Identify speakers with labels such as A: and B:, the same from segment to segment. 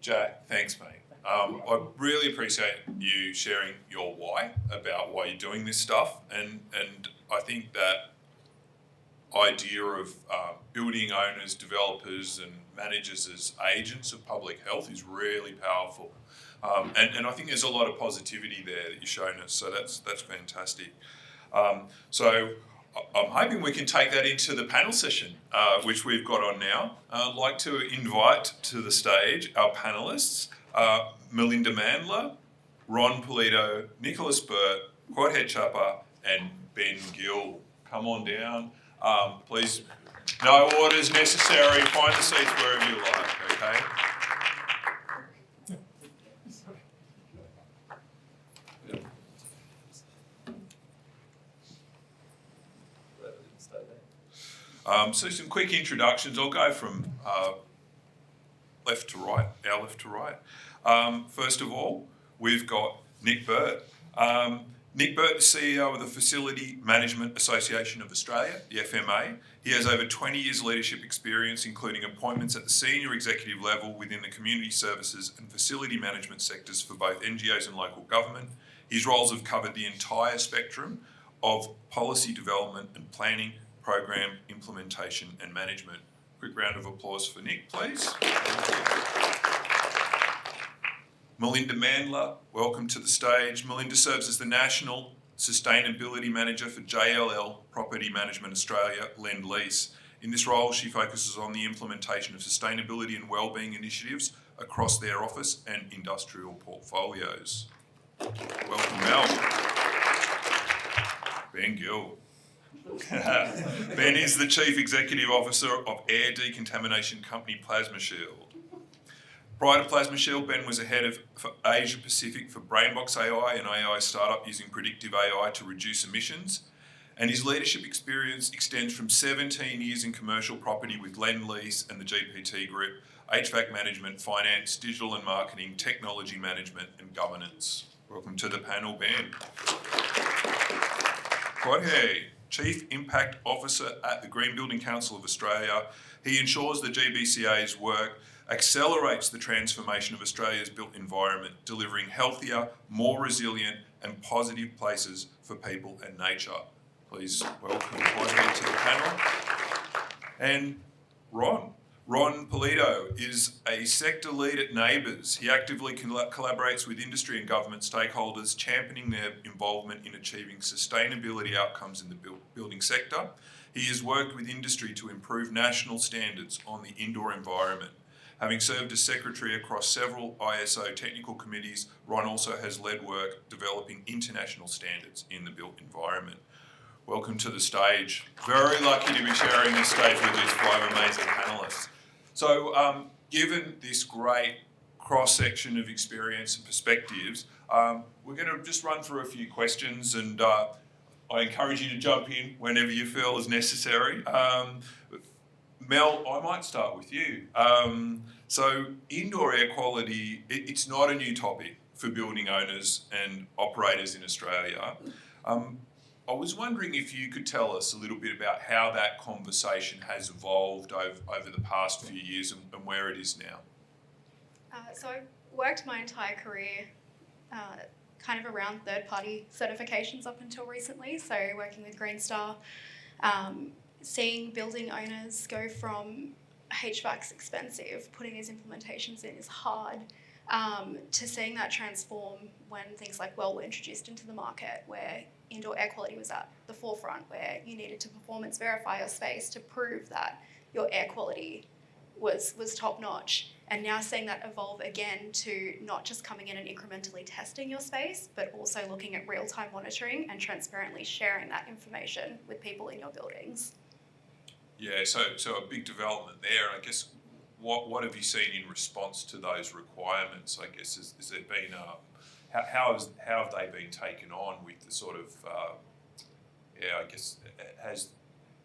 A: Jack, thanks, mate. I really appreciate you sharing your why about why you're doing this stuff, and I think that idea of building owners, developers and managers as agents of public health is really powerful. And I think there's a lot of positivity there that you're showing us, so that's fantastic. So I'm hoping we can take that into the panel session, which we've got on now. I'd like to invite to the stage our panellists, Melinda Mandla, Ron Pulido, Nicholas Burt, Jorge Chapa and Ben Gill. Come on down. Please, no orders necessary. Find the seats wherever you like, okay? So some quick introductions. I'll go from left to right, our left to right. First of all, we've got Nick Burt. Nick Burt is CEO of the Facility Management Association of Australia, the FMA. He has over 20 years leadership experience, including appointments at the senior executive level within the community services and facility management sectors for both NGOs and local government. His roles have covered the entire spectrum of policy development and planning, program implementation and management. Quick round of applause for Nick, please. Melinda Mandla, welcome to the stage. Melinda serves as the National Sustainability Manager for JLL Property Management Australia Lend Lease. In this role, she focuses on the implementation of sustainability and wellbeing initiatives across their office and industrial portfolios. Welcome, Mel. Ben Gill. Ben is the Chief Executive Officer of air decontamination company Plasma Shield. Prior to Plasma Shield, Ben was a head for Asia Pacific for Brainbox AI, an AI startup using predictive AI to reduce emissions. And his leadership experience extends from 17 years in commercial property with Lend Lease and the GPT Group, HVAC management, finance, digital and marketing, technology management and governance. Welcome to the panel, Ben. Jorge, Chief Impact Officer at the Green Building Council of Australia. He ensures the GBCA's work accelerates the transformation of Australia's built environment, delivering healthier, more resilient and positive places for people and nature. Please welcome Jorge to the panel. And Ron Pulido is a sector lead at NABERS. He actively collaborates with industry and government stakeholders, championing their involvement in achieving sustainability outcomes in the building sector. He has worked with industry to improve national standards on the indoor environment. Having served as secretary across several ISO technical committees, Ron also has led work developing international standards in the built environment. Welcome to the stage. Very lucky to be sharing this stage with these five amazing panellists. So given this great cross-section of experience and perspectives, we're going to just run through a few questions, and I encourage you to jump in whenever you feel is necessary. Mel, I might start with you. So indoor air quality, it's not a new topic for building owners and operators in Australia. I was wondering if you could tell us a little bit about how that conversation has evolved over the past few years and where it is now.
B: So I've worked my entire career kind of around third-party certifications up until recently. So working with Green Star, seeing building owners go from HVAC's expensive, putting these implementations in is hard, to seeing that transform when things like well were introduced into the market, where indoor air quality was at the forefront, where you needed to performance verify your space to prove that your air quality was top notch. And now seeing that evolve again to not just coming in and incrementally testing your space, but also looking at real-time monitoring and transparently sharing that information with people in your buildings. Yeah, so a big development there. I guess what have you seen in response to those requirements? I guess has there been how have they been taken on with the sort of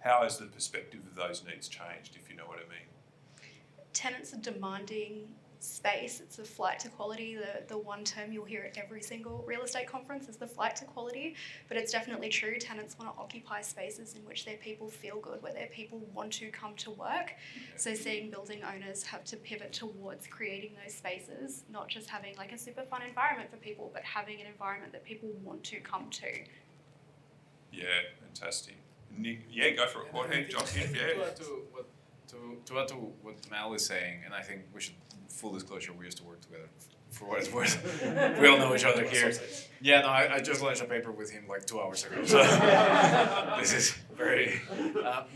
B: how has the perspective of those needs changed, if you know what I mean? Tenants are demanding space. It's a flight to quality. The one term you'll hear at every single real estate conference is the flight to quality, but it's definitely true. Tenants want to occupy spaces in which their people feel good, where their people want to come to work. So seeing building owners have to pivot towards creating those spaces, not just having like a super fun environment for people, but having an environment that people want to come to.
A: Yeah, fantastic. Nick, yeah, go for it. Jorge, jump in. Yeah.
C: To add to what Mal is saying, and I think we should, full disclosure, we used to work together for what it's worth. We all know each other here. Yeah, no, I just launched a paper with him like 2 hours ago. So this is very,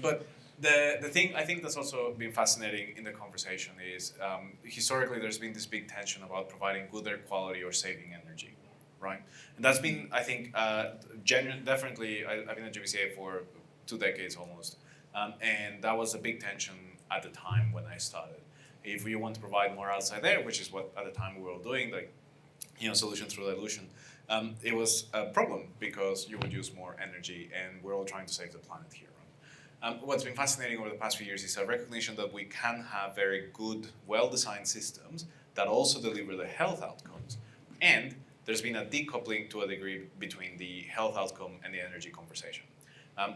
C: but the thing I think that's also been fascinating in the conversation is historically there's been this big tension about providing good air quality or saving energy, right? And that's been, I think, definitely, I've been at GBCA for 2 decades almost. And that was a big tension at the time when I started. If we want to provide more outside air, which is what at the time we were all doing, like, solution through dilution, it was a problem because you would use more energy, and we're all trying to save the planet here. Right? What's been fascinating over the past few years is a recognition that we can have very good, well-designed systems that also deliver the health outcomes. And there's been a decoupling to a degree between the health outcome and the energy conversation.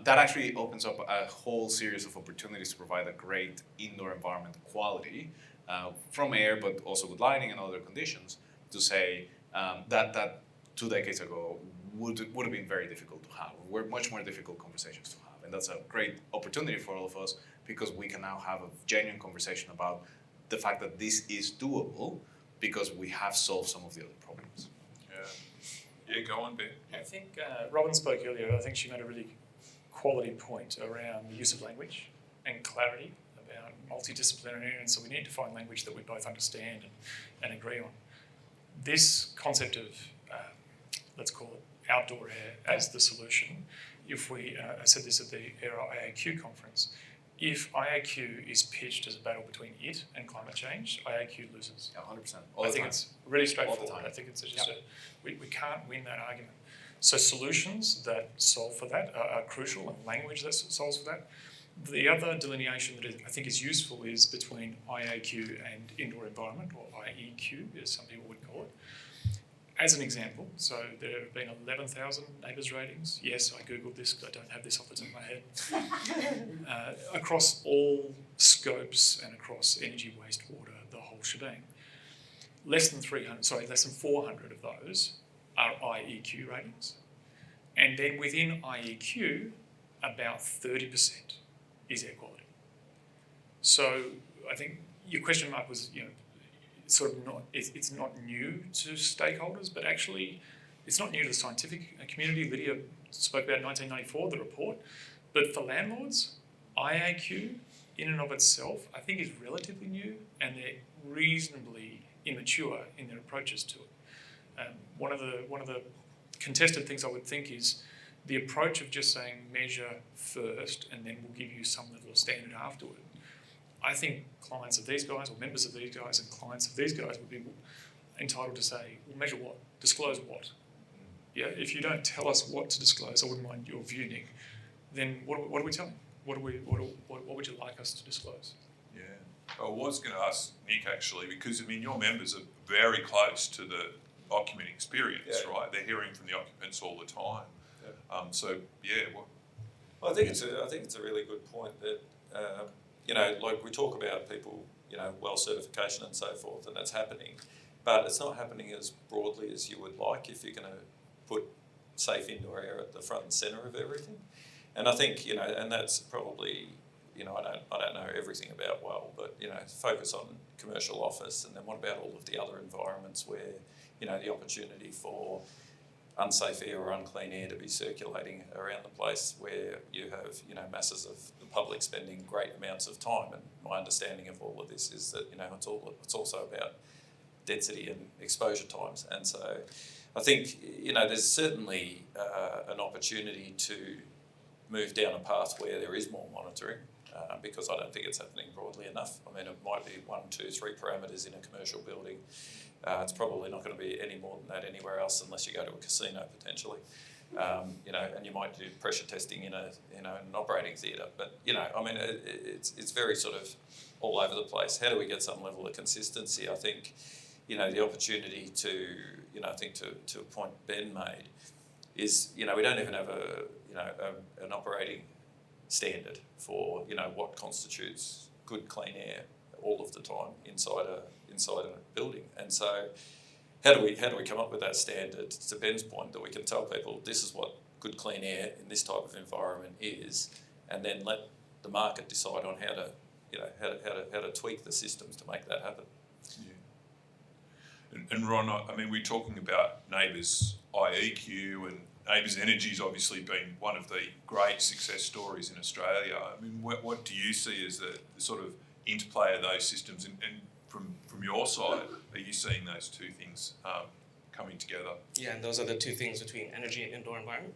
C: That actually opens up a whole series of opportunities to provide a great indoor environment quality from air, but also with lighting and other conditions, to say that 2 decades ago would have been very difficult to have. Were much more difficult conversations to have. And that's a great opportunity for all of us because we can now have a genuine conversation about the fact that this is doable because we have solved some of the other problems.
A: Yeah, go on, Ben.
D: I think Robin spoke earlier. I think she made a really quality point around the use of language and clarity about multidisciplinary, and so we need to find language that we both understand and agree on. This concept of, let's call it outdoor air as the solution, if we, I said this at the Aero IAQ conference, if IAQ is pitched as a battle between it and climate change, IAQ loses.
C: Yeah, 100%.
D: I think it's really straightforward. I think it's just we can't win that argument. So solutions that solve for that are crucial, and language that solves for that. The other delineation that I think is useful is between IAQ and indoor environment, or IEQ, as some people would call it. As an example, so there have been 11,000 NABERS ratings. Yes, I Googled this because I don't have this off the top of my head. Across all scopes and across energy, wastewater, the whole shebang. Less than 400 of those are IEQ ratings. And then within IEQ, about 30% is air quality. So I think your question, Mark, was, sort of not, it's not new to stakeholders, but actually it's not new to the scientific community. Lydia spoke about 1994, the report. But for landlords, IAQ in and of itself, I think is relatively new, and they're reasonably immature in their approaches to it. One of the contested things I would think is the approach of just saying measure first and then we'll give you some level of standard afterward. I think clients of these guys, or members of these guys and clients of these guys, would be entitled to say, well, measure what? Disclose what? Yeah, if you don't tell us what to disclose, I wouldn't mind your view, Nick, then what are we telling? What would you like us to disclose?
A: Yeah, I was going to ask Nick actually, because your members are very close to the occupant experience, right? They're hearing from the occupants all the time.
E: Well, I think it's a really good point that like we talk about people, well certification and so forth, and that's happening, but it's not happening as broadly as you would like if you're going to put safe indoor air at the front and centre of everything. And I think and that's probably I don't know everything about but focus on commercial office, and then what about all of the other environments where the opportunity for unsafe air or unclean air to be circulating around the place, where you have masses of the public spending great amounts of time. And my understanding of all of this is that it's also about density and exposure times. And so I think there's certainly an opportunity to move down a path where there is more monitoring, because I don't think it's happening broadly enough. I mean, it might be 1, 2, 3 parameters in a commercial building. It's probably not going to be any more than that anywhere else unless you go to a casino potentially. You know, and you might do pressure testing in an operating theatre. But you know, I mean, it's very sort of all over the place. How do we get some level of consistency? I think, you know, the opportunity to, you know, I think to a point Ben made is, you know, we don't even have an operating standard for, you know, what constitutes good clean air all of the time inside a building. And so how do we come up with that standard, to Ben's point, that we can tell people this is what good clean air in this type of environment is, and then let the market decide on how to, you know, how to tweak the systems to make that happen.
A: Yeah. And Ron, I mean, we're talking about NABERS IEQ, and NABERS Energy's obviously been one of the great success stories in Australia. I mean, what do you see as the sort of interplay of those systems, and from your side, are you seeing those two things coming together?
F: Yeah, and those are the two things between energy and indoor environment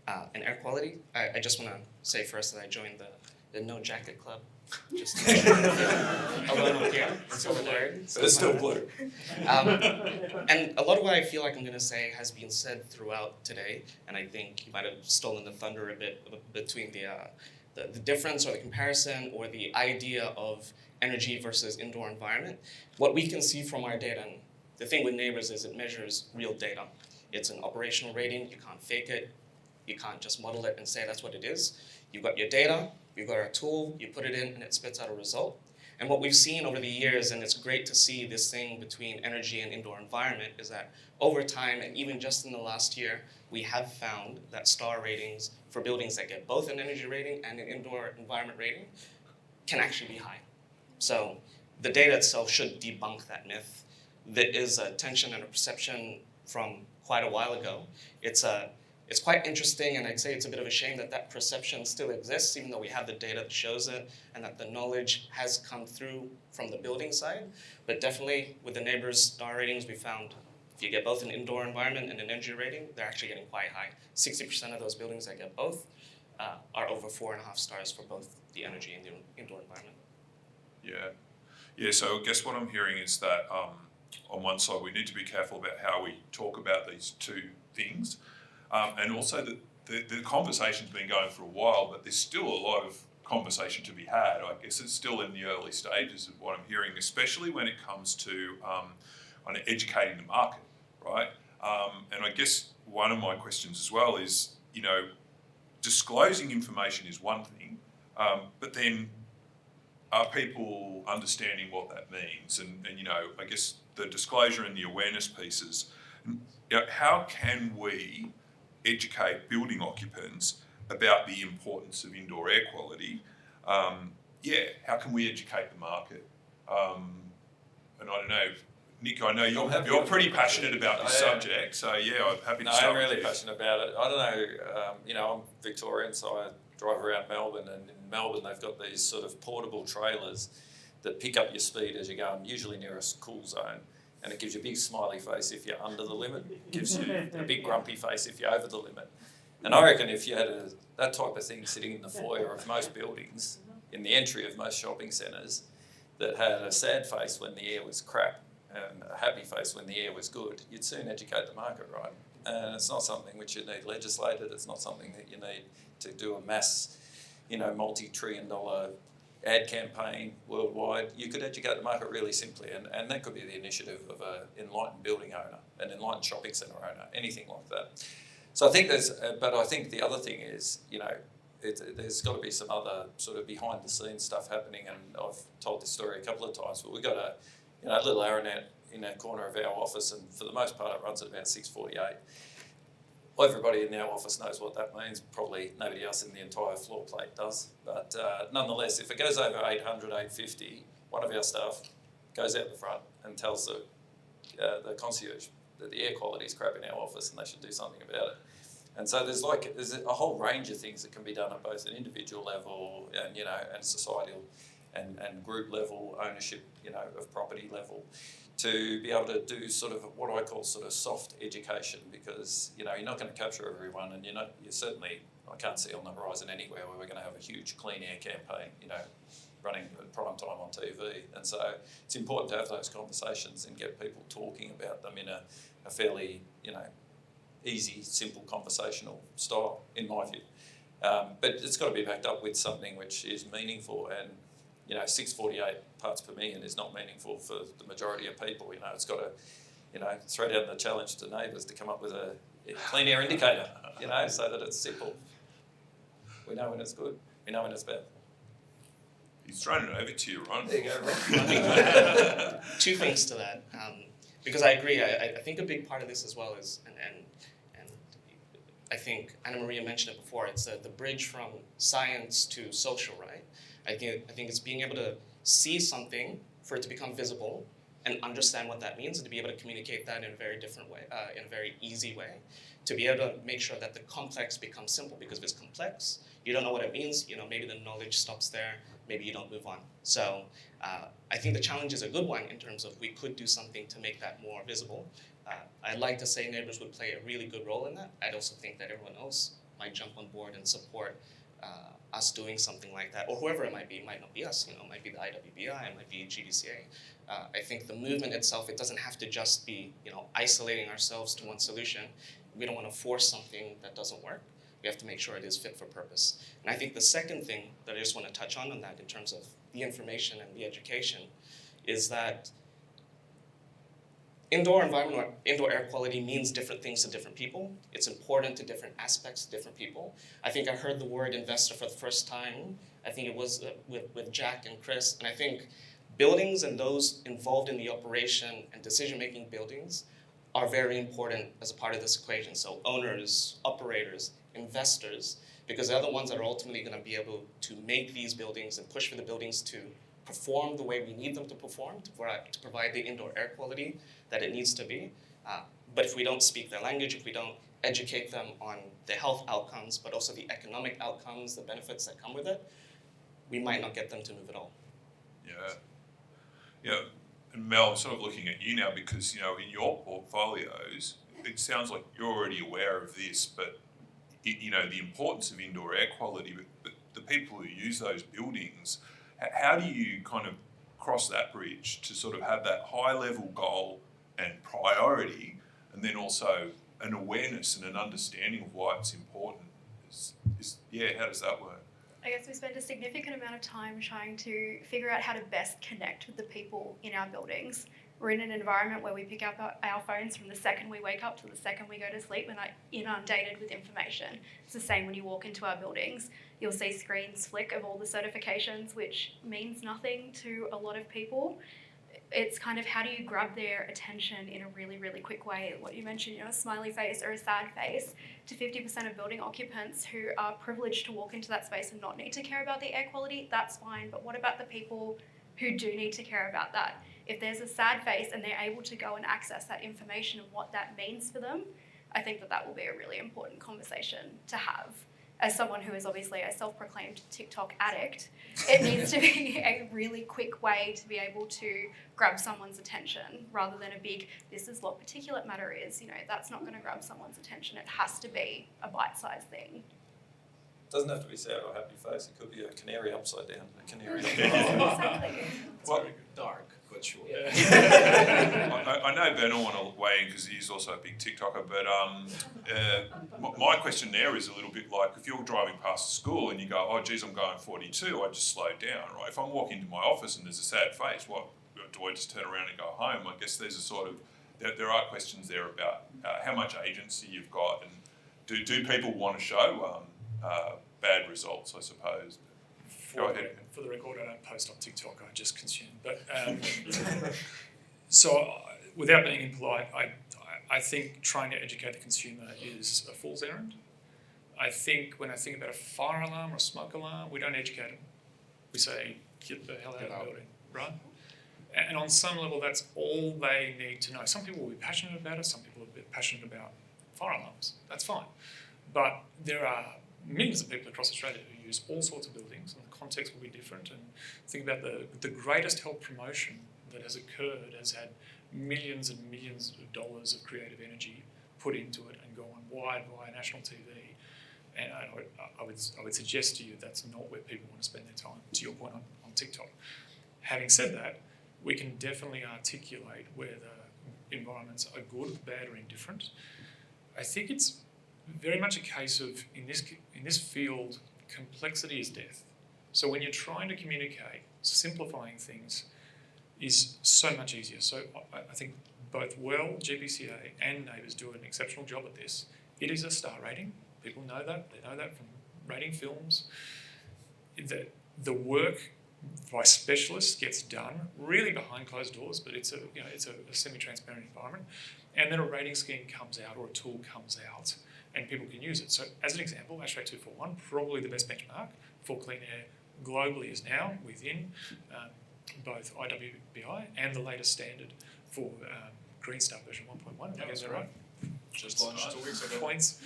F: and air quality. I just want to say first that I joined the No Jacket Club. Just alone up here. It's over there.
E: But it's still blue.
F: And a lot of what I feel like I'm going to say has been said throughout today, and I think you might have stolen the thunder a bit between the difference or the comparison or the idea of energy versus indoor environment. What we can see from our data, and the thing with NABERS is it measures real data. It's an operational rating. You can't fake it. You can't just model it and say that's what it is. You've got your data, you've got our tool, you put it in, and it spits out a result. And what we've seen over the years, and it's great to see this thing between energy and indoor environment, is that over time, and even just in the last year, we have found that star ratings for buildings that get both an energy rating and an indoor environment rating can actually be high. So the data itself should debunk that myth. There is a tension and a perception from quite a while ago. It's quite interesting, and I'd say it's a bit of a shame that that perception still exists, even though we have the data that shows it, and that the knowledge has come through from the building side. But definitely, with the NABERS star ratings, we found if you get both an indoor environment and an energy rating, they're actually getting quite high. 60% of those buildings that get both are over 4.5 stars for both the energy and the indoor environment.
A: Yeah. So I guess what I'm hearing is that on one side, we need to be careful about how we talk about these two things. And also the conversation's been going for a while, but there's still a lot of conversation to be had. I guess it's still in the early stages of what I'm hearing, especially when it comes to on educating the market, right? And I guess one of my questions as well is, you know, disclosing information is one thing, but then are people understanding what that means? And you know, I guess the disclosure and the awareness pieces, you know, how can we educate building occupants about the importance of indoor air quality? How can we educate the market? And I don't know, Nick, I know you're pretty passionate about this subject, so yeah, I'm happy to start.
E: I'm really passionate about it. I don't know, you know, I'm Victorian, so I drive around Melbourne, and in Melbourne they've got these sort of portable trailers that pick up your speed as you're going, usually near a school zone. And it gives you a big smiley face if you're under the limit. It gives you a big grumpy face if you're over the limit. And I reckon if you had that type of thing sitting in the foyer of most buildings, in the entry of most shopping centres, that had a sad face when the air was crap and a happy face when the air was good, you'd soon educate the market, right? And it's not something which you need legislated. It's not something that you need to do a mass, you know, multi-trillion-dollar ad campaign worldwide. You could educate the market really simply, and that could be the initiative of an enlightened building owner, an enlightened shopping centre owner, anything like that. So I think but I think the other thing is, you know, there's got to be some other sort of behind the scenes stuff happening, and I've told this story a couple of times, but we've got a little Aranet in a corner of our office, and for the most part it runs at about 648. Everybody in our office knows what that means. Probably nobody else in the entire floor plate does. But nonetheless, if it goes over 800, 850, one of our staff goes out the front and tells the concierge that the air quality is crap in our office and they should do something about it. And so there's a whole range of things that can be done at both an individual level and, you know, and societal and group level, ownership, you know, of property level, to be able to do sort of what I call sort of soft education, because, you know, you're not going to capture everyone, and you're certainly, I can't see on the horizon anywhere where we're going to have a huge clean air campaign, you know, running at prime time on TV. And so it's important to have those conversations and get people talking about them in a fairly, you know, easy, simple conversational style, in my view. But it's got to be backed up with something which is meaningful, and 648 parts per million is not meaningful for the majority of people. It's got to, throw down the challenge to NABERS to come up with a clean air indicator, so that it's simple. We know when it's good, we know when it's bad.
A: He's thrown it over to you, Ron.
E: There you go, Ron.
F: Two things to that, because I agree. I think a big part of this as well is, and I think Anna Maria mentioned it before. It's the bridge from science to social, right? I think it's being able to see something for it to become visible and understand what that means, and to be able to communicate that in a very different way, in a very easy way, to be able to make sure that the complex becomes simple. Because if it's complex, you don't know what it means. Maybe the knowledge stops there. Maybe you don't move on. So I think the challenge is a good one in terms of we could do something to make that more visible. I'd like to say NABERS would play a really good role in that. I'd also think that everyone else might jump on board and support us doing something like that, or whoever it might be. It might not be us, it might be the IWBI, it might be GBCA. I think the movement itself, it doesn't have to just be isolating ourselves to one solution. We don't want to force something that doesn't work. We have to make sure it is fit for purpose. And I think the second thing that I just want to touch on that in terms of the information and the education is that indoor environment or indoor air quality means different things to different people. It's important to different aspects to different people. I think I heard the word investor for the first time. I think it was with Jack and Chris. And I think buildings and those involved in the operation and decision-making buildings are very important as a part of this equation. So owners, operators, investors, because they're the ones that are ultimately going to be able to make these buildings and push for the buildings to perform the way we need them to perform, to provide the indoor air quality that it needs to be. But if we don't speak their language, if we don't educate them on the health outcomes, but also the economic outcomes, the benefits that come with it, we might not get them to move at all.
A: Yeah. And Mel, I'm sort of looking at you now because, in your portfolios, it sounds like you're already aware of this, but, the importance of indoor air quality, but the people who use those buildings, how do you kind of cross that bridge to sort of have that high level goal and priority, and then also an awareness and an understanding of why it's important? How does that work?
B: I guess we spend a significant amount of time trying to figure out how to best connect with the people in our buildings. We're in an environment where we pick up our phones from the second we wake up to the second we go to sleep. We're inundated with information. It's the same when you walk into our buildings. You'll see screens flick of all the certifications, which means nothing to a lot of people. It's kind of how do you grab their attention in a really, really quick way? What you mentioned, a smiley face or a sad face to 50% of building occupants who are privileged to walk into that space and not need to care about the air quality, that's fine. But what about the people who do need to care about that? If there's a sad face and they're able to go and access that information and what that means for them, I think that will be a really important conversation to have. As someone who is obviously a self-proclaimed TikTok addict, it needs to be a really quick way to be able to grab someone's attention rather than a big, this is what particulate matter is. That's not going to grab someone's attention. It has to be a bite-sized thing.
E: Doesn't have to be sad or happy face. It could be a canary upside down, a canary
B: Exactly.
A: Well,
C: Dark, but sure.
A: I know Ben will want to weigh in because he's also a big TikToker, but my question there is a little bit like if you're driving past a school and you go, oh geez, I'm going 42, I just slow down, right? If I'm walking into my office and there's a sad face, what, do I just turn around and go home? I guess there's a sort of, there are questions there about how much agency you've got, and do people want to show bad results, I suppose. Go ahead.
D: For the record, I don't post on TikTok, I just consume. But so without being impolite, I think trying to educate the consumer is a fool's errand. I think when I think about a fire alarm or a smoke alarm, we don't educate them. We say, get the hell out of the building, right? And on some level, that's all they need to know. Some people will be passionate about it, some people will be passionate about fire alarms. That's fine. But there are millions of people across Australia who use all sorts of buildings, and the context will be different. And think about the greatest health promotion that has occurred has had millions and millions of dollars of creative energy put into it and go on wide via national TV. And I would suggest to you that's not where people want to spend their time, to your point on TikTok. Having said that, we can definitely articulate where the environments are good, bad or indifferent. I think it's very much a case of in this field, complexity is death. So when you're trying to communicate, simplifying things is so much easier. So I think both GBCA and NABERS do an exceptional job at this. It is a star rating. People know that. They know that from rating films. The work by specialists gets done really behind closed doors, but it's a semi-transparent environment. And then a rating scheme comes out or a tool comes out and people can use it. So as an example, ASHRAE 241, probably the best benchmark for clean air globally is now within both IWBI and the latest standard for Green Star version 1.1.
C: Yeah, that's right. Just launched 2 weeks ago.
D: Points.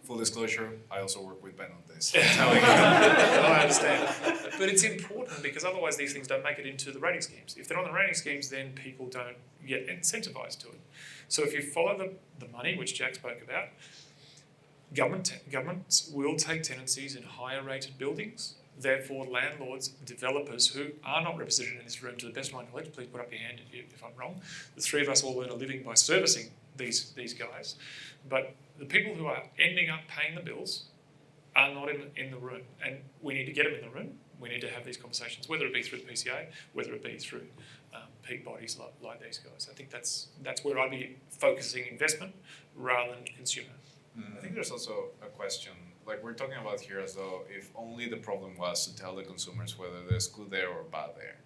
C: Full disclosure, I also work with Ben on this.
D: I understand. But it's important because otherwise these things don't make it into the rating schemes. If they're on the rating schemes, then people don't get incentivised to it. So if you follow the money, which Jack spoke about, governments will take tenancies in higher rated buildings. Therefore, landlords, developers who are not represented in this room, to the best of my knowledge, please put up your hand if I'm wrong. The three of us all earn a living by servicing these guys. But the people who are ending up paying the bills are not in the room. And we need to get them in the room. We need to have these conversations, whether it be through the PCA, whether it be through peak bodies like these guys. I think that's where I'd be focusing investment rather than consumer.
C: I think there's also a question, like we're talking about here as though if only the problem was to tell the consumers whether there's good there or bad there.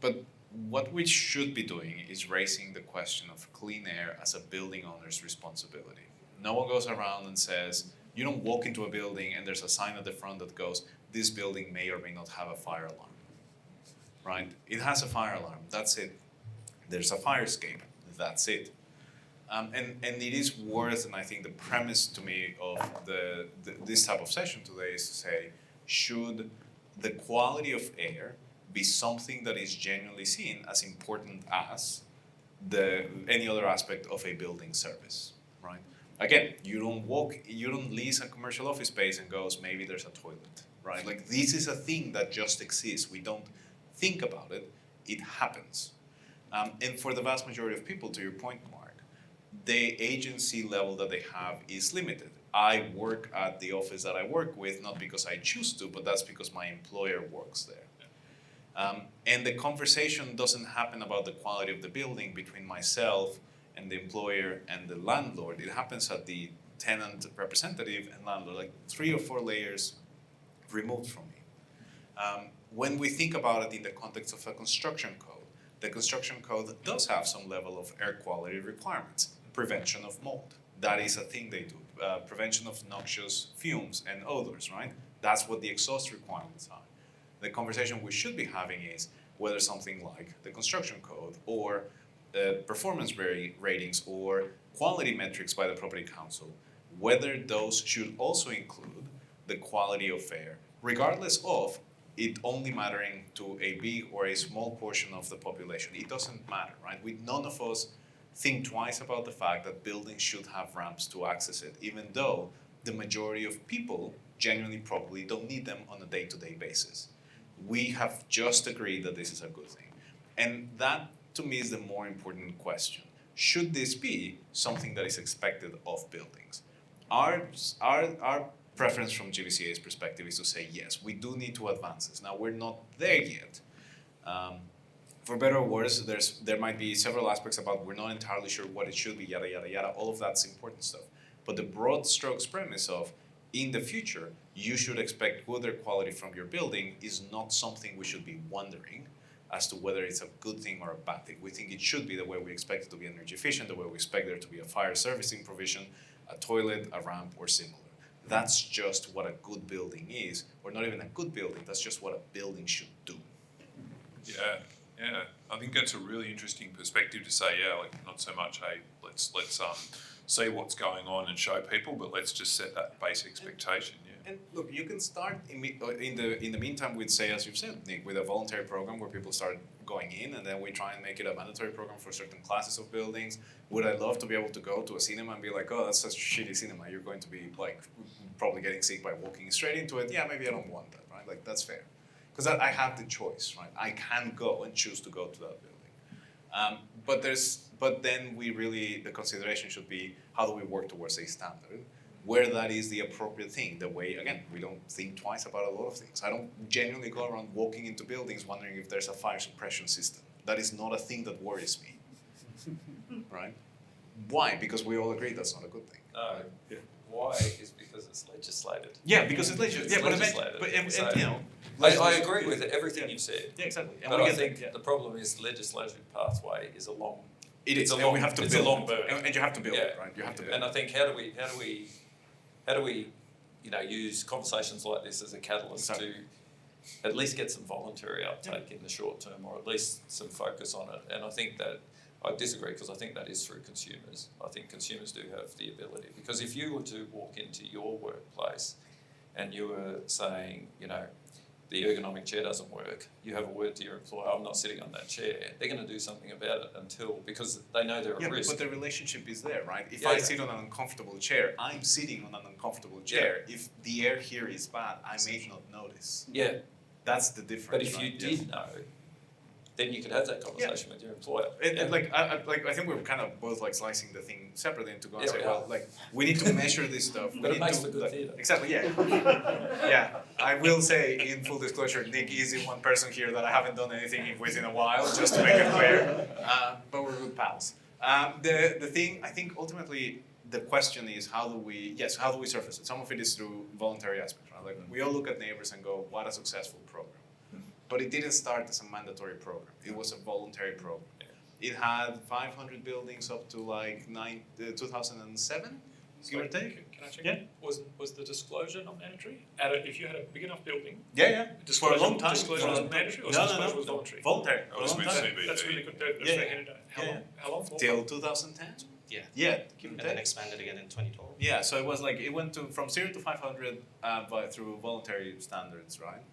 C: But what we should be doing is raising the question of clean air as a building owner's responsibility. No one goes around and says, you don't walk into a building and there's a sign at the front that goes, this building may or may not have a fire alarm, right? It has a fire alarm, that's it. There's a fire escape, that's it. And it is worth, and I think the premise to me of this type of session today is to say, should the quality of air be something that is genuinely seen as important as any other aspect of a building service, right? Again, you don't lease a commercial office space and goes, maybe there's a toilet, right? Like this is a thing that just exists. We don't think about it, it happens. And for the vast majority of people, to your point, Mark, the agency level that they have is limited. I work at the office that I work with, not because I choose to, but that's because my employer works there. And the conversation doesn't happen about the quality of the building between myself and the employer and the landlord. It happens at the tenant representative and landlord, like 3 or 4 layers removed from me. When we think about it in the context of a construction code, the construction code does have some level of air quality requirements. Prevention of mold. That is a thing they do. Prevention of noxious fumes and odors, right? That's what the exhaust requirements are. The conversation we should be having is whether something like the construction code or performance ratings or quality metrics by the property council, whether those should also include the quality of air, regardless of it only mattering to a big or a small portion of the population. It doesn't matter, right? None of us think twice about the fact that buildings should have ramps to access it, even though the majority of people genuinely probably don't need them on a day-to-day basis. We have just agreed that this is a good thing. And that, to me, is the more important question. Should this be something that is expected of buildings? Our preference from GBCA's perspective is to say, yes, we do need to advance this. Now, we're not there yet. For better or worse, there might be several aspects about we're not entirely sure what it should be, yada, yada, yada. All of that's important stuff. But the broad strokes premise of, in the future, you should expect good air quality from your building is not something we should be wondering as to whether it's a good thing or a bad thing. We think it should be the way we expect it to be energy efficient, the way we expect there to be a fire servicing provision, a toilet, a ramp, or similar. That's just what a good building is, or not even a good building, that's just what a building should do.
A: Yeah, I think that's a really interesting perspective to say, like not so much, hey, let's see what's going on and show people, but let's just set that base expectation,
C: And look, you can start in the meantime with, say, as you've said, Nick, with a voluntary program where people start going in, and then we try and make it a mandatory program for certain classes of buildings. Would I love to be able to go to a cinema and be like, oh, that's such a shitty cinema, you're going to be like probably getting sick by walking straight into it? Yeah, maybe I don't want that, right? Like that's fair. Because I have the choice, right? I can go and choose to go to that building. But then the consideration should be, how do we work towards a standard where that is the appropriate thing? The way, again, we don't think twice about a lot of things. I don't genuinely go around walking into buildings wondering if there's a fire suppression system. That is not a thing that worries me, right? Why? Because we all agree that's not a good thing.
E: No.
C: Yeah.
E: Why is because it's legislated.
C: Yeah, because it's legislated. Yeah,
E: legislated.
C: So, you know,
E: I agree with everything you've said.
C: Yeah, exactly. And
E: But
C: we
E: I
C: get
E: think
C: that, yeah.
E: the problem is legislative pathway is a long.
C: It
E: it's
C: is,
E: a
C: and
E: long.
C: we have to
E: it's
C: build
E: a long
C: it.
E: burn.
C: And you have to build it,
E: Yeah.
C: right? You have to build
E: And
C: it.
E: I think how do we, use conversations like this as a catalyst
C: Exactly.
E: to at least get some voluntary uptake in the short term, or at least some focus on it. And I think that I disagree, because I think that is through consumers. I think consumers do have the ability, because if you were to walk into your workplace and you were saying, the ergonomic chair doesn't work, you have a word to your employer, I'm not sitting on that chair, they're going to do something about it because they know they're at risk.
C: But the relationship is there, right? If
E: Yeah,
C: I
E: yeah.
C: sit on an uncomfortable chair, I'm sitting on an uncomfortable chair. If the air here is bad, I may not notice.
E: Yeah,
C: That's the difference.
E: but if you
C: right?
E: did know, then you could have that conversation with your employer.
C: I think we're kind of both slicing the thing separately into go and
E: Yeah,
C: say,
E: we
C: well, we need to measure this stuff.
E: But it makes for good theatre.
C: Exactly, yeah. Yeah, I will say, in full disclosure, Nick is the one person here that I haven't done anything with in a while, just to make it clear. But we're good pals. The thing, I think ultimately, the question is how do we surface it? Some of it is through voluntary aspects, right? We all look at NABERS and go, what a successful program. But it didn't start as a mandatory program. It was a voluntary program. It had 500 buildings up to 2007, give or take.
D: Can I check?
C: Yeah.
D: Was the disclosure not mandatory? If you had a big enough building,
C: Yeah.
D: disclosure,
C: For a long time.
D: disclosure was mandatory, or
C: No,
D: disclosure was voluntary?
C: Voluntary.
A: That was
C: For a
A: with
C: long time.
A: CBD.
D: That's really good. That's
C: Yeah.
D: very handy to know. How long for?
C: Till 2010.
F: Yeah.
C: Yeah, give or
F: And then
C: take.
F: expanded again in 2012.
C: Yeah, so it was it went from 0 to 500 through voluntary standards, right?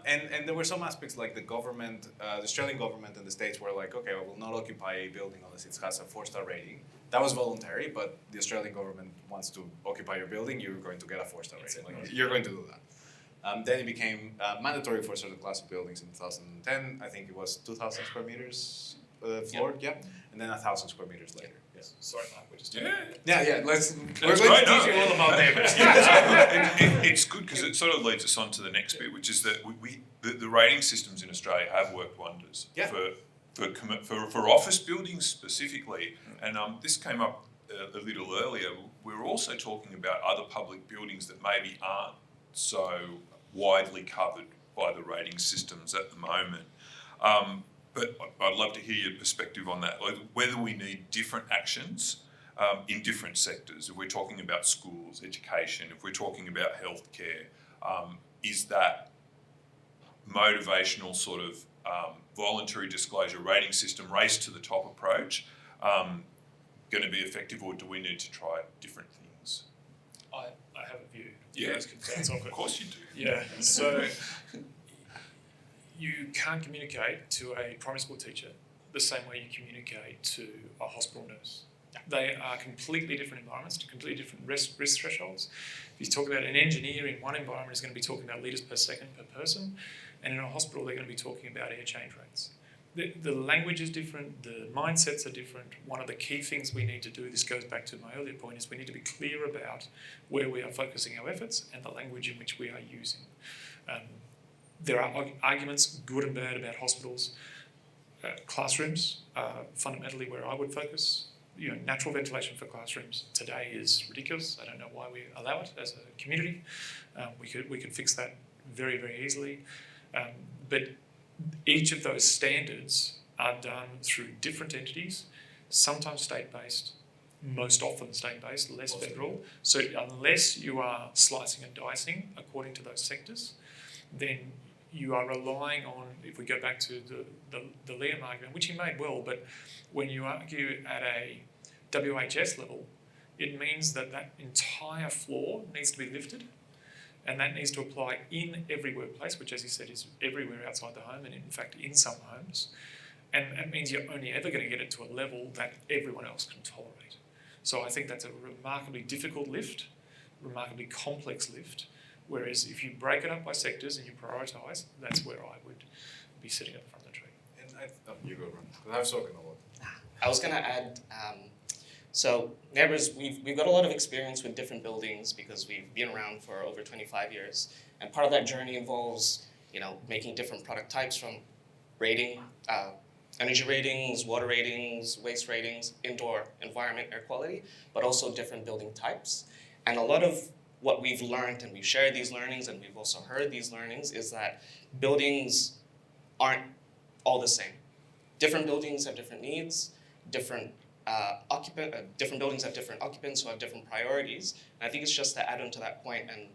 C: And there were some aspects like the government, the Australian government and the states were like, okay, I will not occupy a building unless it has a 4-star rating. That was voluntary, but the Australian government wants to occupy your building, you're going to get a 4-star rating. You're going to do that. Then it became mandatory for a certain class of buildings in 2010. I think it was 2,000 square meters floor, yeah. And then 1,000 square meters later. Yes.
D: Sorry, Mark, we're just
A: Yeah.
C: Yeah. We're
A: That's
C: going
A: great,
C: to teach you
A: no.
C: all about neighbours.
A: It's good because it sort of leads us on to the next bit, which is that the rating systems in Australia have worked wonders for office buildings specifically. And this came up a little earlier. We're also talking about other public buildings that maybe aren't so widely covered by the rating systems at the moment. But I'd love to hear your perspective on that, like whether we need different actions in different sectors. If we're talking about schools, education, if we're talking about healthcare, is that motivational sort of voluntary disclosure rating system, race to the top approach going to be effective, or do we need to try different things?
D: I have a view.
A: Yeah.
D: Those concerns of it.
A: Of course you do.
D: Yeah. So you can't communicate to a primary school teacher the same way you communicate to a hospital nurse. They are completely different environments, to completely different risk thresholds. If you talk about an engineer in one environment, is going to be talking about litres per second per person, and in a hospital they're going to be talking about air change rates. The language is different, the mindsets are different. One of the key things we need to do, this goes back to my earlier point, is we need to be clear about where we are focusing our efforts and the language in which we are using. There are arguments, good and bad, about hospitals. Classrooms are fundamentally where I would focus. Natural ventilation for classrooms today is ridiculous. I don't know why we allow it as a community. We could fix that very, very easily. But each of those standards are done through different entities, sometimes state-based, most often state-based, less federal. So unless you are slicing and dicing according to those sectors, then you are relying on, if we go back to the Liam argument, which he made well, but when you argue at a WHS level, it means that entire floor needs to be lifted, and that needs to apply in every workplace, which, as he said, is everywhere outside the home and, in fact, in some homes. And that means you're only ever going to get it to a level that everyone else can tolerate. So I think that's a remarkably difficult lift, remarkably complex lift, whereas if you break it up by sectors and you prioritise, that's where I would be sitting at the front of the tree.
C: And You go, Ron, because I've spoken a lot.
F: I was gonna add, so NABERS, we've got a lot of experience with different buildings because we've been around for over 25 years. And part of that journey involves, making different product types from rating, energy ratings, water ratings, waste ratings, indoor environment air quality, but also different building types. And a lot of what we've learned, and we've shared these learnings, and we've also heard these learnings, is that buildings aren't all the same. Different buildings have different needs, different buildings have different occupants who have different priorities. And I think it's just to add on to that point and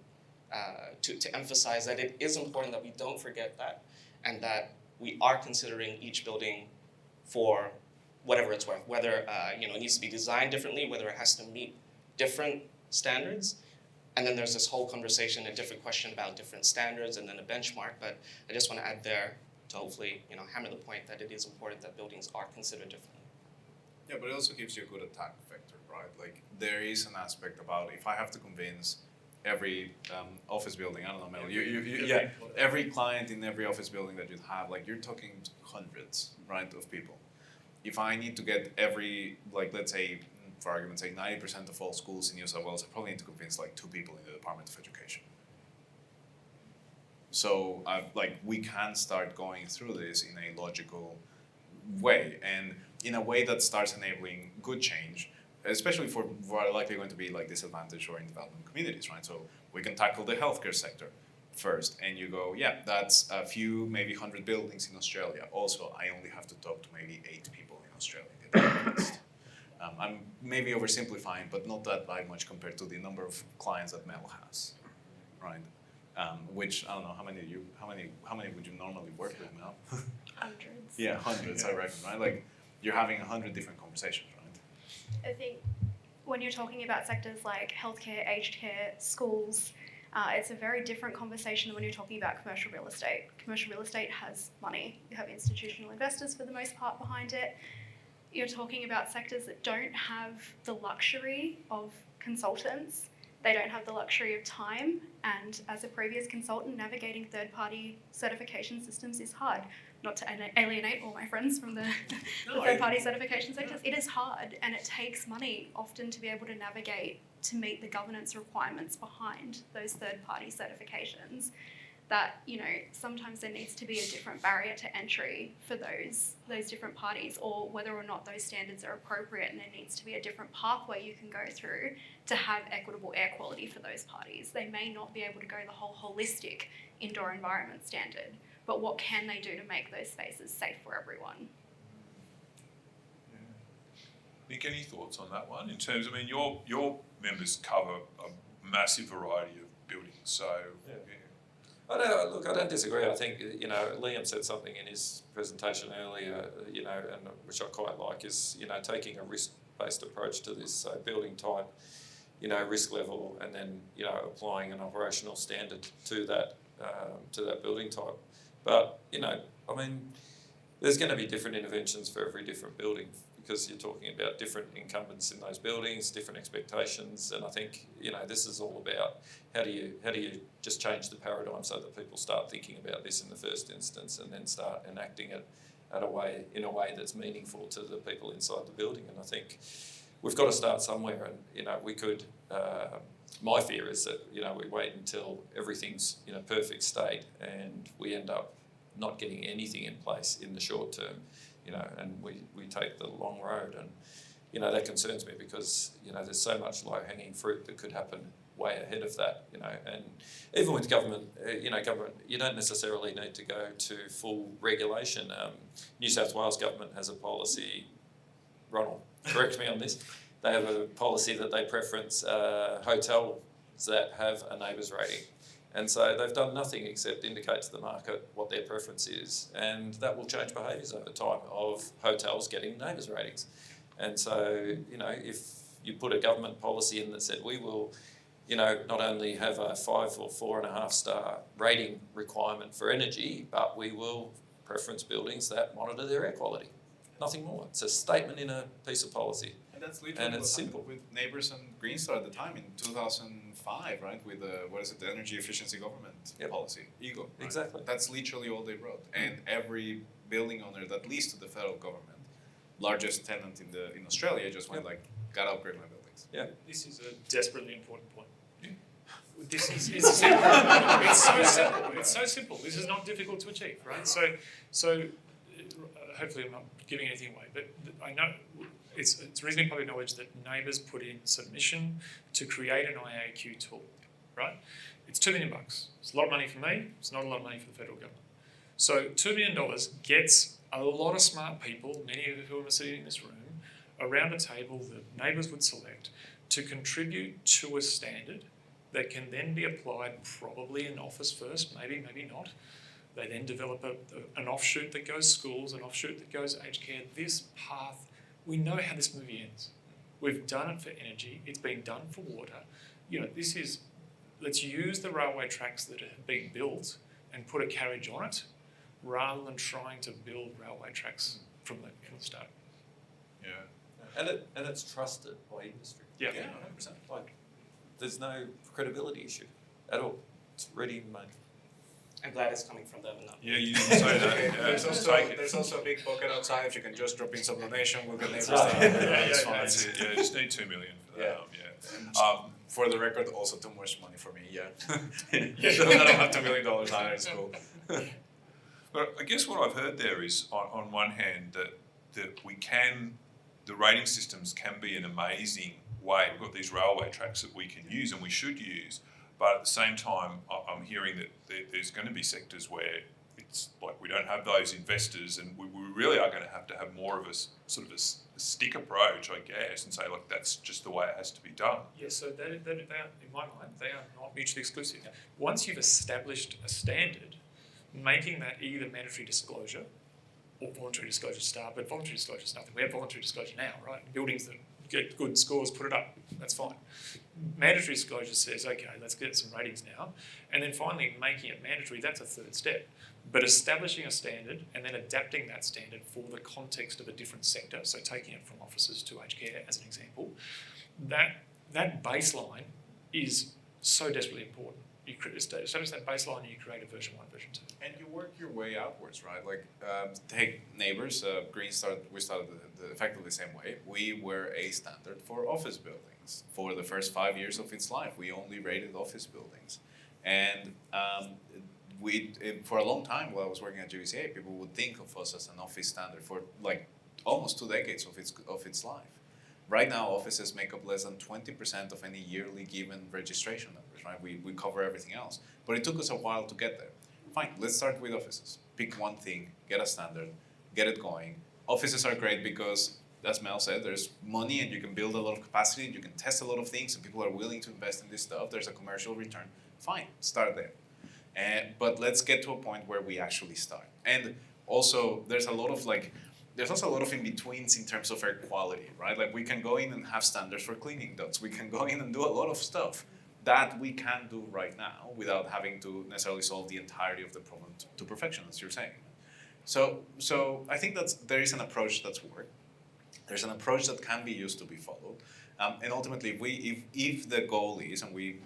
F: to emphasize that it is important that we don't forget that, and that we are considering each building for whatever it's worth, whether it needs to be designed differently, whether it has to meet different standards. And then there's this whole conversation, a different question about different standards and then a benchmark. But I just want to add there to hopefully hammer the point that it is important that buildings are considered differently.
C: Yeah, but it also gives you a good attack vector, right? Like there is an aspect about if I have to convince every office building, I don't know, Mel, every client in every office building that you have, like you're talking hundreds, right, of people. If I need to get every, like let's say, for argument's sake, 90% of all schools in New South Wales, I probably need to convince like 2 people in the Department of Education. So we can start going through this in a logical way, and in a way that starts enabling good change, especially for what are likely going to be like disadvantaged or in development communities, right? So we can tackle the healthcare sector first, and you go, yeah, that's a few, maybe 100 buildings in Australia. Also, I only have to talk to maybe 8 people in Australia. I'm maybe oversimplifying, but not that by much compared to the number of clients that Mel has, right? Which I don't know how many would you normally work with, Mel?
B: Hundreds.
C: Yeah, hundreds, I reckon, right? Like you're having 100 different conversations, right?
B: I think when you're talking about sectors like healthcare, aged care, schools, it's a very different conversation than when you're talking about commercial real estate. Commercial real estate has money. You have institutional investors for the most part behind it. You're talking about sectors that don't have the luxury of consultants. They don't have the luxury of time. And as a previous consultant, navigating third-party certification systems is hard. Not to alienate all my friends from the third-party certification sectors. It is hard, and it takes money often to be able to navigate to meet the governance requirements behind those third-party certifications. That, sometimes there needs to be a different barrier to entry for those different parties, or whether or not those standards are appropriate, and there needs to be a different pathway you can go through to have equitable air quality for those parties. They may not be able to go the whole holistic indoor environment standard, but what can they do to make those spaces safe for everyone?
A: Nick, any thoughts on that one? In terms, your members cover a massive variety of buildings, so
E: yeah. I don't disagree. I think, Liam said something in his presentation earlier, and which I quite like, is, taking a risk-based approach to this, so building type, risk level, and then, applying an operational standard to that building type. But, there's going to be different interventions for every different building, because you're talking about different incumbents in those buildings, different expectations, and I think this is all about how do you just change the paradigm so that people start thinking about this in the first instance, and then start enacting it in a way that's meaningful to the people inside the building. And I think we've got to start somewhere, and we could. My fear is that we wait until everything's in a perfect state, and we end up not getting anything in place in the short term. And we take the long road, and that concerns me, because there's so much low-hanging fruit that could happen way ahead of that. And even with government, you don't necessarily need to go to full regulation. New South Wales government has a policy. Ronald, correct me on this. They have a policy that they preference hotels that have a NABERS rating. And so they've done nothing except indicate to the market what their preference is, and that will change behaviours over time of hotels getting NABERS ratings. And so, if you put a government policy in that said we will, not only have a 5 or 4.5 star rating requirement for energy, but we will preference buildings that monitor their air quality. Nothing more. It's a statement in a piece of policy.
C: And that's literally
E: and it's simple.
C: With NABERS and Green Star at the time in 2005, right? With the Energy Efficiency Government policy, EGO. Right?
E: Exactly.
C: That's literally all they wrote, and every building owner that leads to the federal government, largest tenant in Australia, just went like, gotta upgrade my buildings.
E: Yeah.
D: This is a desperately important point. This is it's simple. It's so simple. It's so simple. This is not difficult to achieve, right? So hopefully I'm not giving anything away, but I know it's reasonably public knowledge that NABERS put in submission to create an IAQ tool, right? It's $2 million. It's a lot of money for me. It's not a lot of money for the federal government. So $2 million gets a lot of smart people, many of whom are sitting in this room, around a table that NABERS would select to contribute to a standard that can then be applied probably in office first, maybe not. They then develop an offshoot that goes schools, an offshoot that goes aged care. This path, we know how this movie ends. We've done it for energy. It's been done for water. You know, this is, let's use the railway tracks that have been built and put a carriage on it rather than trying to build railway tracks from the start.
C: Yeah.
E: And it's trusted by industry.
D: Yeah.
C: 100%.
E: Like, there's no credibility issue at all. It's ready made.
F: I'm glad it's coming from them and not.
A: Yeah, you didn't say that.
C: Okay,
A: Yeah,
C: there's also a big pocket outside. If you can just drop in some donation, we'll get NABERS.
E: right.
C: It's fine.
A: That's it. Yeah, you just need $2 million for that.
C: For the record, also too much money for me. Yeah. I don't have $2 million either. It's cool.
A: But I guess what I've heard there is, on one hand, that the rating systems can be an amazing way. We've got these railway tracks that we can use and we should use, but at the same time, I'm hearing that there's going to be sectors where it's like we don't have those investors, and we really are going to have more of a sort of a stick approach, I guess, and say, look, that's just the way it has to be done.
D: Yes, so they are, in my mind, they are not mutually exclusive. Once you've established a standard, making that either mandatory disclosure or voluntary disclosure to start, but voluntary disclosure is nothing. We have voluntary disclosure now, right? Buildings that get good scores, put it up. That's fine. Mandatory disclosure says, okay, let's get some ratings now. And then finally making it mandatory, that's a third step. But establishing a standard and then adapting that standard for the context of a different sector, so taking it from offices to aged care as an example, that baseline is so desperately important. You establish that baseline and you create a version 1, version 2.
C: And you work your way outwards, right? Like, take NABERS, Green started, we started effectively the same way. We were a standard for office buildings. For the first 5 years of its life, we only rated office buildings. And for a long time while I was working at GBCA, people would think of us as an office standard for like almost 2 decades of its life. Right now, offices make up less than 20% of any yearly given registration numbers, right? We cover everything else. But it took us a while to get there. Fine, let's start with offices. Pick one thing, get a standard, get it going. Offices are great because, as Mel said, there's money and you can build a lot of capacity and you can test a lot of things and people are willing to invest in this stuff. There's a commercial return. Fine, start there. But let's get to a point where we actually start. And also, there's also a lot of in-betweens in terms of air quality, right? Like we can go in and have standards for cleaning ducts. We can go in and do a lot of stuff that we can do right now without having to necessarily solve the entirety of the problem to perfection, as you're saying. So I think there is an approach that's worked. There's an approach that can be used to be followed. And ultimately, if the goal is, and we,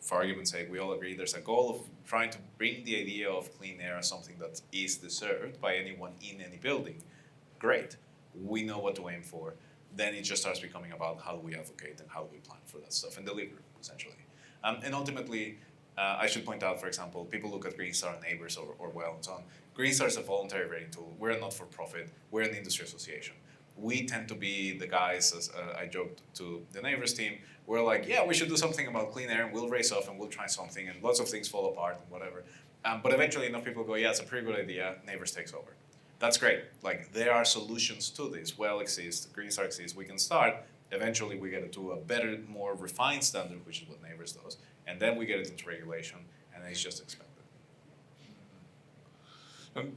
C: for argument's sake, we all agree there's a goal of trying to bring the idea of clean air as something that is deserved by anyone in any building, great. We know what to aim for. Then it just starts becoming about how do we advocate and how do we plan for that stuff and deliver, essentially. And ultimately, I should point out, for example, people look at Green Star and NABERS or Well and so on. Green Star is a voluntary rating tool. We're a not-for-profit. We're an industry association. We tend to be the guys, as I joked to the NABERS team, we're like, yeah, we should do something about clean air and we'll race off and we'll try something and lots of things fall apart and whatever. But eventually enough people go, yeah, it's a pretty good idea, NABERS takes over. That's great. Like, there are solutions to this. Well exists, Green Star exists, we can start. Eventually we get it to a better, more refined standard, which is what NABERS does. And then we get it into regulation and it's just expected.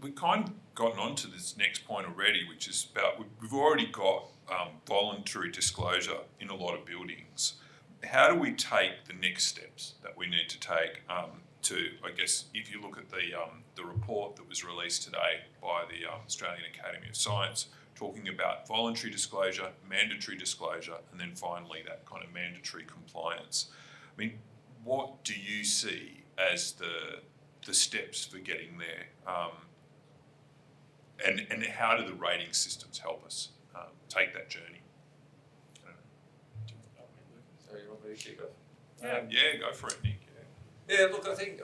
A: We've kind of gotten on to this next point already, which is about, we've already got voluntary disclosure in a lot of buildings. How do we take the next steps that we need to take I guess, if you look at the report that was released today by the Australian Academy of Science, talking about voluntary disclosure, mandatory disclosure, and then finally that kind of mandatory compliance. I mean, what do you see as the steps for getting there? and how do the rating systems help us take that journey?
E: So you want me to kick off?
A: Yeah, go for it, Nick.
E: Yeah, look, I think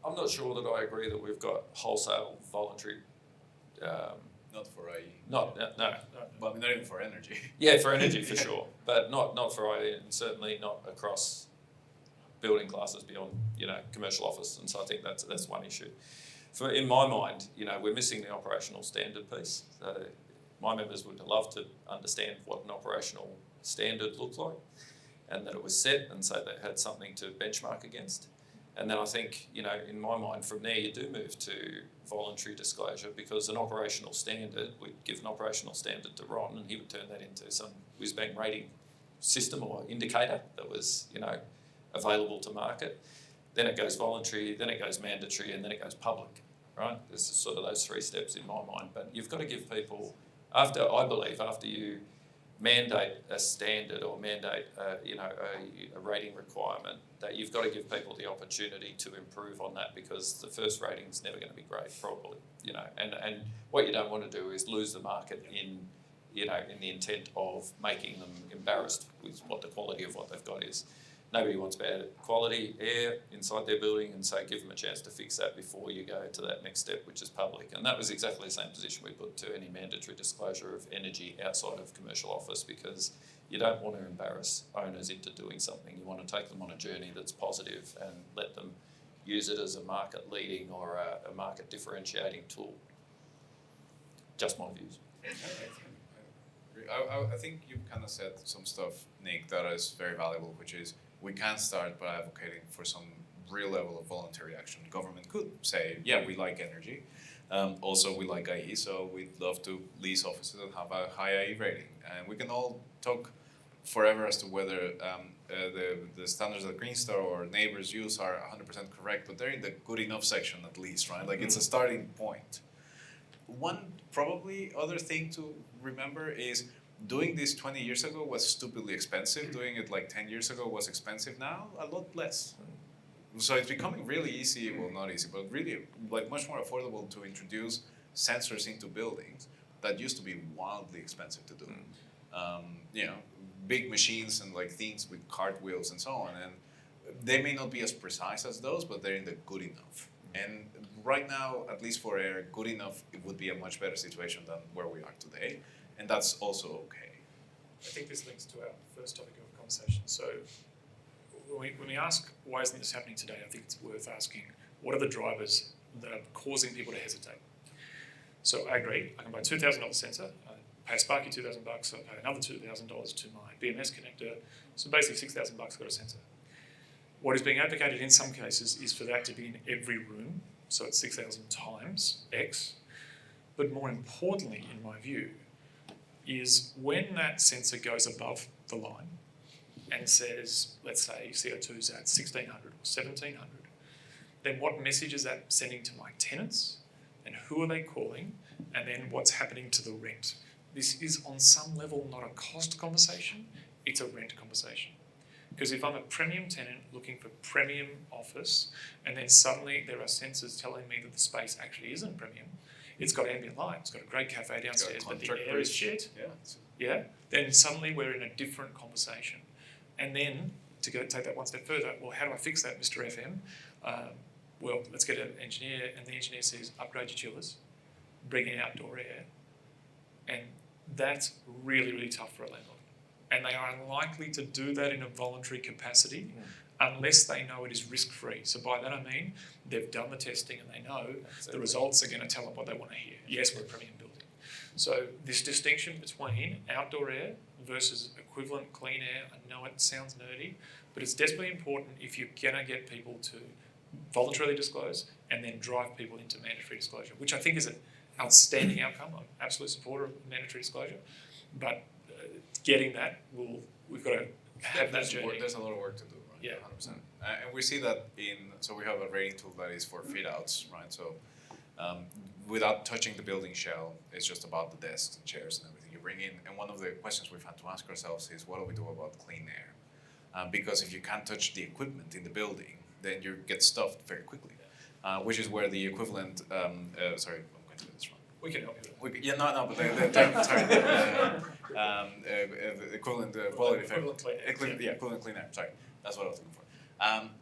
E: I'm not sure that I agree that we've got wholesale voluntary.
C: Not for IE.
E: No.
C: Well, I mean, not even for energy.
E: Yeah, for energy for sure, but not for IE, and certainly not across building classes beyond commercial office. And so I think that's one issue. In my mind, we're missing the operational standard piece. So my members would love to understand what an operational standard looked like, and that it was set, and so they had something to benchmark against. And then I think, in my mind, from there you do move to voluntary disclosure, because an operational standard, we'd give an operational standard to Ron and he would turn that into some whiz-bang rating system or indicator that was, available to market. Then it goes voluntary, then it goes mandatory, and then it goes public, right? There's sort of those 3 steps in my mind. But you've got to give people, after you mandate a standard or mandate a rating requirement, that you've got to give people the opportunity to improve on that, because the first rating is never going to be great, probably, and what you don't want to do is lose the market in the intent of making them embarrassed with what the quality of what they've got is. Nobody wants bad quality air inside their building, and so give them a chance to fix that before you go to that next step, which is public. And that was exactly the same position we put to any mandatory disclosure of energy outside of commercial office, because you don't want to embarrass owners into doing something. You want to take them on a journey that's positive and let them use it as a market leading or a market differentiating tool. Just my views.
C: I think you've kind of said some stuff, Nick, that is very valuable, which is we can start by advocating for some real level of voluntary action. Government could say, yeah, we like energy. Also, we like IE, so we'd love to lease offices that have a high IE rating. And we can all talk forever as to whether the standards that Green Star or NABERS use are 100% correct, but they're in the good enough section at least, right? Like it's a starting point. One probably other thing to remember is doing this 20 years ago was stupidly expensive. Doing it like 10 years ago was expensive. Now, a lot less. So it's becoming really easy, well, not easy, but really like much more affordable to introduce sensors into buildings that used to be wildly expensive to do. Big machines and like things with cartwheels and so on. And they may not be as precise as those, but they're in the good enough. And right now, at least for air, good enough, it would be a much better situation than where we are today. And that's also okay.
D: I think this links to our first topic of conversation. So when we ask why isn't this happening today, I think it's worth asking what are the drivers that are causing people to hesitate. So I agree, I can buy a $2,000 sensor, I pay a Sparky $2,000, I pay another $2,000 to my BMS connector, so basically $6,000 I've got a sensor. What is being advocated in some cases is for that to be in every room, so it's 6,000 times X. But more importantly, in my view, is when that sensor goes above the line and says, let's say CO2 is at 1,600 or 1,700, then what message is that sending to my tenants, and who are they calling, and then what's happening to the rent? This is on some level not a cost conversation, it's a rent conversation. Because if I'm a premium tenant looking for premium office, and then suddenly there are sensors telling me that the space actually isn't premium, it's got ambient light, it's got a great cafe downstairs, but the air is shit, then suddenly we're in a different conversation. And then, to take that one step further, well, how do I fix that, Mr. FM? Well, let's get an engineer, and the engineer says, upgrade your chillers, bring in outdoor air, and that's really, really tough for a landlord. And they are unlikely to do that in a voluntary capacity unless they know it is risk-free. So by that I mean they've done the testing and they know the results are going to tell them what they want to hear. Yes, we're a premium building. So this distinction between outdoor air versus equivalent clean air, I know it sounds nerdy, but it's desperately important if you're going to get people to voluntarily disclose and then drive people into mandatory disclosure, which I think is an outstanding outcome. I'm absolute supporter of mandatory disclosure, but getting that, we've got to have that journey.
C: There's a lot of work to do, right?
D: Yeah.
C: 100%. And we see that so we have a rating tool that is for fit outs, right? So without touching the building shell, it's just about the desks and chairs and everything you bring in. And one of the questions we've had to ask ourselves is, what do we do about clean air? Because if you can't touch the equipment in the building, then you get stuffed very quickly, which is where the equivalent, sorry, I'm going to get this wrong.
D: We can help you with that.
C: But the term, sorry, equivalent quality
D: Equivalent clean air,
C: equivalent clean air. Sorry, that's what I was looking for.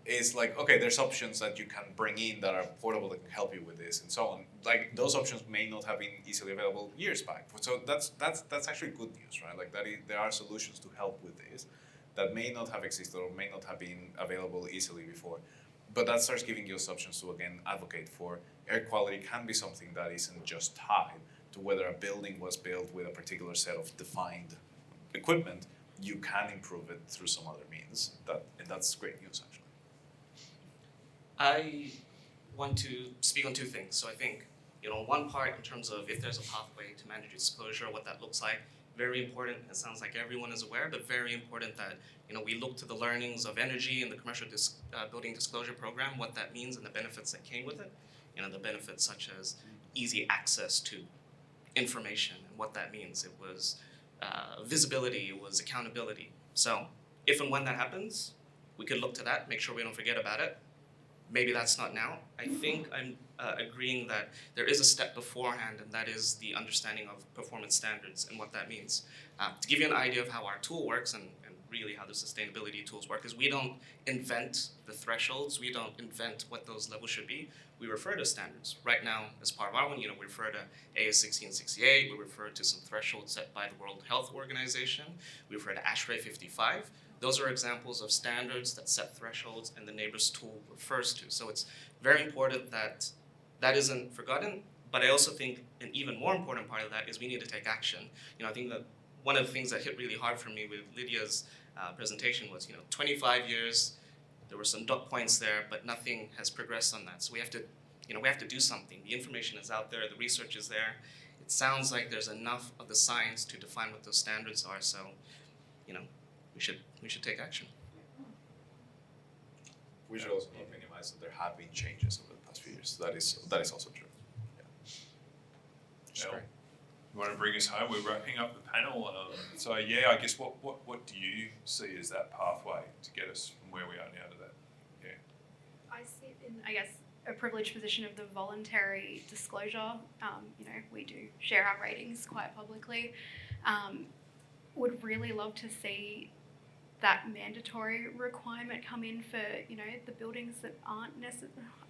C: Is like, okay, there's options that you can bring in that are portable that can help you with this and so on. Like those options may not have been easily available years back. So that's actually good news, right? Like there are solutions to help with this that may not have existed or may not have been available easily before. But that starts giving you options to again advocate for air quality can be something that isn't just tied to whether a building was built with a particular set of defined equipment. You can improve it through some other means, and that's great news actually.
F: I want to speak on two things. So I think, one part in terms of if there's a pathway to mandatory disclosure, what that looks like, very important. It sounds like everyone is aware, but very important that we look to the learnings of energy and the commercial building disclosure program, what that means and the benefits that came with it. The benefits such as easy access to information and what that means. It was visibility, it was accountability. So if and when that happens, we could look to that, make sure we don't forget about it. Maybe that's not now. I think I'm agreeing that there is a step beforehand, and that is the understanding of performance standards and what that means. To give you an idea of how our tool works and really how the sustainability tools work is we don't invent the thresholds, we don't invent what those levels should be. We refer to standards. Right now, as part of our one, we refer to AS 1668, we refer to some thresholds set by the World Health Organization, we refer to ASHRAE 55. Those are examples of standards that set thresholds and the NABERS tool refers to. So it's very important that that isn't forgotten, but I also think an even more important part of that is we need to take action. I think that one of the things that hit really hard for me with Lydia's presentation was, 25 years, there were some dot points there, but nothing has progressed on that. So we have to do something. The information is out there, the research is there. It sounds like there's enough of the science to define what those standards are. So, we should take action.
C: We should also not minimize that there have been changes over the past few years. That is also true. Yeah.
A: Mel, you want to bring us home? We're wrapping up the panel. So I guess what do you see as that pathway to get us from where we are now to that? Yeah.
B: I sit in, a privileged position of the voluntary disclosure. We do share our ratings quite publicly. Would really love to see that mandatory requirement come in for, the buildings that aren't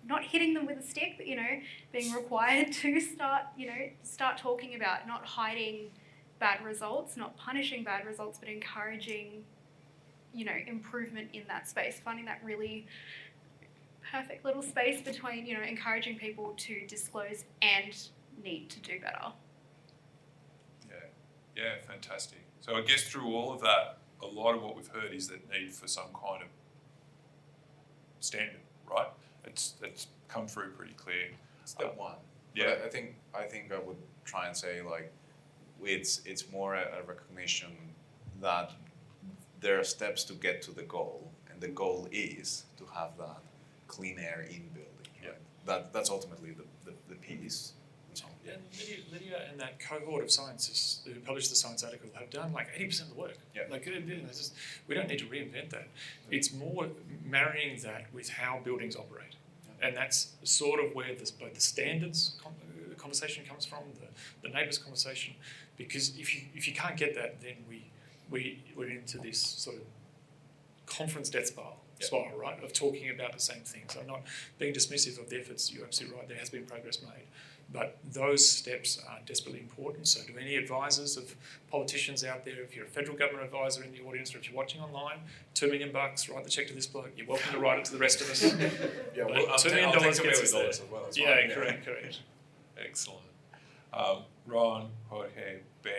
B: not hitting them with a stick, but, being required to start talking about not hiding bad results, not punishing bad results, but encouraging, improvement in that space, finding that really perfect little space between, encouraging people to disclose and need to do better.
A: Yeah, fantastic. So I guess through all of that, a lot of what we've heard is that need for some kind of standard, right? It's come through pretty clear.
C: Step one.
A: Yeah.
C: But I think I would try and say like it's more a recognition that there are steps to get to the goal, and the goal is to have that clean air in building. Right?
A: Yeah.
C: That's ultimately the piece. So, yeah.
D: And Lydia and that cohort of scientists who published the science article have done like 80% of the work.
C: Yeah.
D: We don't need to reinvent that. It's more marrying that with how buildings operate. Yeah. And that's sort of where both the standards conversation comes from, the NABERS conversation, because if you can't get that, then we're into this sort of conference death spiral, right, of talking about the same things. I'm not being dismissive of the efforts, you're absolutely right, there has been progress made. But those steps are desperately important. So to any advisors of politicians out there, if you're a federal government advisor in the audience, or if you're watching online, $2 million, write the check to this bloke. You're welcome to write it to the rest of us.
C: Yeah, well,
D: $2 million gets us there.
C: as well.
D: Correct.
A: Excellent. Ron, Jorge, Ben,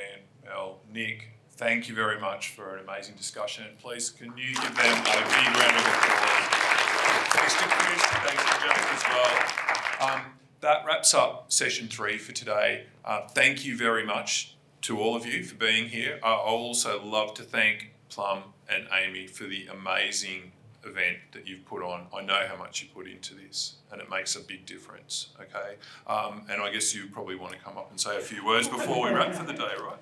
A: Mel, Nick, thank you very much for an amazing discussion. And please, can you give them a big round of applause? Thanks to Chris, thanks to Jack as well. That wraps up session 3 for today. Thank you very much to all of you for being here. I also love to thank Plum and Amy for the amazing event that you've put on. I know how much you put into this, and it makes a big difference, okay? And I guess you probably want to come up and say a few words before we wrap for the day, right?